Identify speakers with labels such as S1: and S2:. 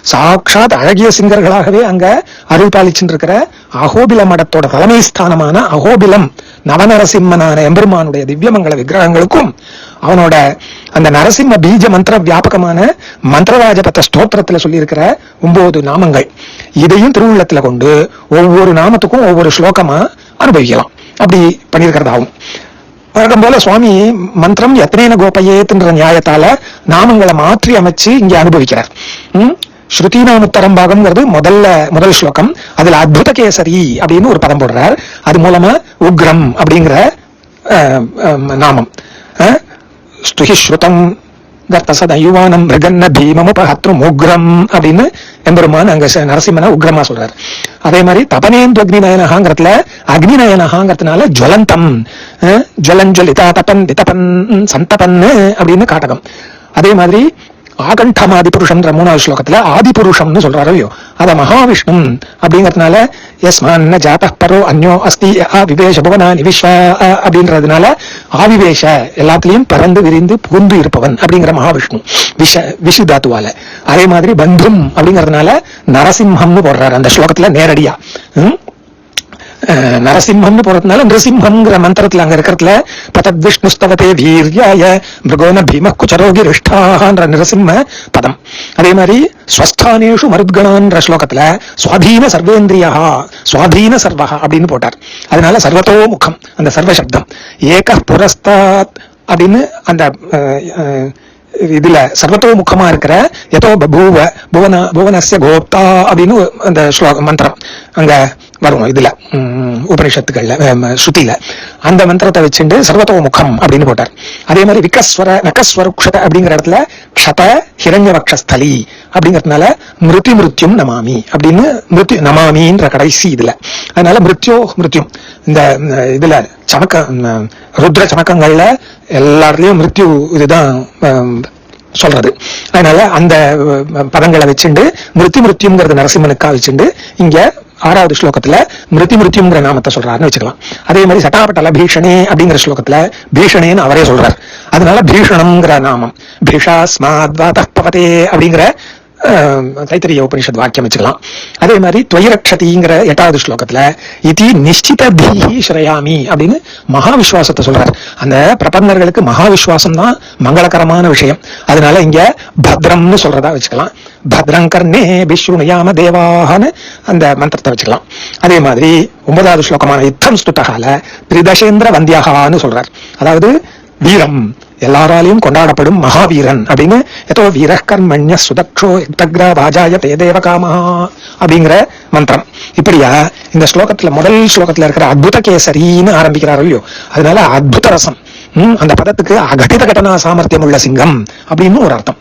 S1: சாட்சாத் அழகிய சிங்கர்களாகவே அங்க அருள் பாலிச்சுட்டு இருக்கிற அகோபில மடத்தோட தலைமை ஸ்தானமான அகோபிலம் நவநரசிம்மனான எம்பெருமானுடைய திவ்யமங்கல விக்கிரகங்களுக்கும் அவனோட அந்த நரசிம்ம பீஜ மந்திர வியாபகமான மந்திரராஜபத்த ஸ்தோத்திரத்துல சொல்லி இருக்கிற 9 நாமங்கள், இதையும் திருவுள்ளத்துல கொண்டு ஒவ்வொரு நாமத்துக்கும் ஒவ்வொரு ஸ்லோகமா அனுபவிக்கலாம். அப்படி பண்ணியிருக்கிறதாகும். வழக்கம் போல சுவாமி மந்திரம் எத்தனை கோபையேத்துன்ற நியாயத்தால நாமங்களை மாற்றி அமைச்சு இங்க அனுபவிக்கிறார். ஸ்ருதிநாமுத்தரம் பாகம்ங்கிறது முதல் ஸ்லோகம். அதுல அத்புத கேசரி அப்படின்னு ஒரு பதம் போடுறார். அது மூலமா உக்ரம் அப்படிங்கிற நாமம். ஸ்ருதம் கர்த்தசதயுவானம் மிருகன்ன பீமமுபஹத்ரும் உக்ரம் அப்படின்னு எம்பெருமான் அங்க நரசிம்மனை உக்ரமா சொல்றாரு. அதே மாதிரி தபனேந்து அக்னிநயனகாங்கிறதுல அக்னிநயனகாங்கிறதுனால ஜுவலந்தம், ஜுவலஞ்சலிதா தபன் விதபன் சந்தபன் அப்படின்னு காட்டகம். அதே மாதிரி ஆகண்டம் ஆதிபுருஷம்ன்ற 3வது ஸ்லோகத்துல ஆதிபுருஷம்னு சொல்றாரு. அத மகாவிஷ்ணு அப்படிங்கறதுனால யஸ்மான்ன ஜாதः பரோ அன்யோ அஸ்தி ஆவிவேஷ புவனானி விஸ்வா அப்படின்றதுனால ஆவிவேஷ எல்லாத்திலையும் பறந்து விரிந்து புகுந்து இருப்பவன் அப்படிங்கிற மகாவிஷ்ணு விஷு தாத்துவால. அதே மாதிரி பந்தும் அப்படிங்கறதுனால நரசிம்மம்னு போடுறாரு அந்த ஸ்லோகத்துல நேரடியா. நரசிம்மம்னு போறதுனால நிருசிம்மங்கிற மந்திரத்துல அங்க இருக்கிறதுல பதத் விஷ்ணுஸ்தவதே வீர்யாய மிருகோன பீம குச்சரோகிரிஷ்டான்ற நிருசிம்ம பதம். அதே மாதிரி ஸ்வஸ்தானேஷு மருத்கணான்ற ஸ்லோகத்துல சுவாதீன சர்வேந்திரியா சுவாதீன சர்வஹா அப்படின்னு போட்டார். அதனால சர்வத்தோ முகம் அந்த சர்வ சப்தம். ஏக புரஸ்தாத் அப்படின்னு அந்த இதுல சர்வத்தோ முகமா இருக்கிற எதோ பபூவ புவனஸ்ய கோப்தா அப்படின்னு அந்த ஸ்லோகம் மந்திரம் அங்க வரும். இதுல உபனிஷத்துக்கள்ல ஸ்ருதியில அந்த மந்திரத்தை வச்சுட்டு சர்வத்தோ முகம் அப்படின்னு போட்டார். அதே மாதிரி விகஸ்வர நகஸ்வருக்ஷத அப்படிங்கிற இடத்துல க்ஷத ஹிரண்யவக்ஷஸ்தலி அப்படிங்கிறதுனால மிருத்யும் நமாமி அப்படின்னு மிருத்யு நமாமின்ற கடைசி இதுல. அதனால மிருத்யும் இந்த இதுல சமக்க ருத்ர சமக்கங்கள்ல எல்லாத்துலயும் மிருத்யு இதுதான் சொல்றது. அதனால அந்த பதங்களை வச்சுண்டு மிருத்யுங்கிறது நரசிம்மனுக்கா வச்சுண்டு இங்க 6வது ஸ்லோகத்துல மிருத்யுங்கிற நாமத்தை சொல்றாருன்னு வச்சுக்கலாம். அதே மாதிரி சட்டாபட்டல பீஷணே அப்படிங்கிற ஸ்லோகத்துல பீஷணேன்னு அவரே சொல்றார். அதனால பீஷணம்ங்கிற நாமம் பீஷாஸ்மாத்வாதப்பவதே அப்படிங்கிற தைத்திரிய உபனிஷத் வாக்கியம் வச்சுக்கலாம். அதே மாதிரி துவயிரக்ஷதிங்கிற 8வது ஸ்லோகத்துல இதி நிச்சித பீஹி ஸ்ரயாமி அப்படின்னு மகாவிஸ்வாசத்தை சொல்றார். அந்த பிரபன்னர்களுக்கு மகாவிஸ்வாசம் தான் மங்களகரமான விஷயம். அதனால இங்க பத்ரம்னு சொல்றதா வச்சுக்கலாம். பத்ரங்கர்ணே விஸ்ருணுயாம தேவான்னு அந்த மந்திரத்தை வச்சுக்கலாம். அதே மாதிரி 9வது ஸ்லோகமான யுத்தம் ஸ்துதகால திரிதசேந்திர வந்தியகான்னு சொல்றார். அதாவது வீரம் எல்லாராலையும் கொண்டாடப்படும் மகாவீரன் அப்படின்னு எதோ வீர கர்மண்ய சுதக்ஷோ யுக்தக்ர வாஜாய தேதேவ காமா அப்படிங்கிற மந்திரம். இப்படியா இந்த ஸ்லோகத்துல முதல் ஸ்லோகத்துல இருக்கிற அத்புத கேசரின்னு ஆரம்பிக்கிறாரோ இல்லையோ, அதனால அத்புத ரசம். அந்த பதத்துக்கு அகடித கடனா சாமர்த்தியம் உள்ள சிங்கம் அப்படின்னு ஒரு அர்த்தம்.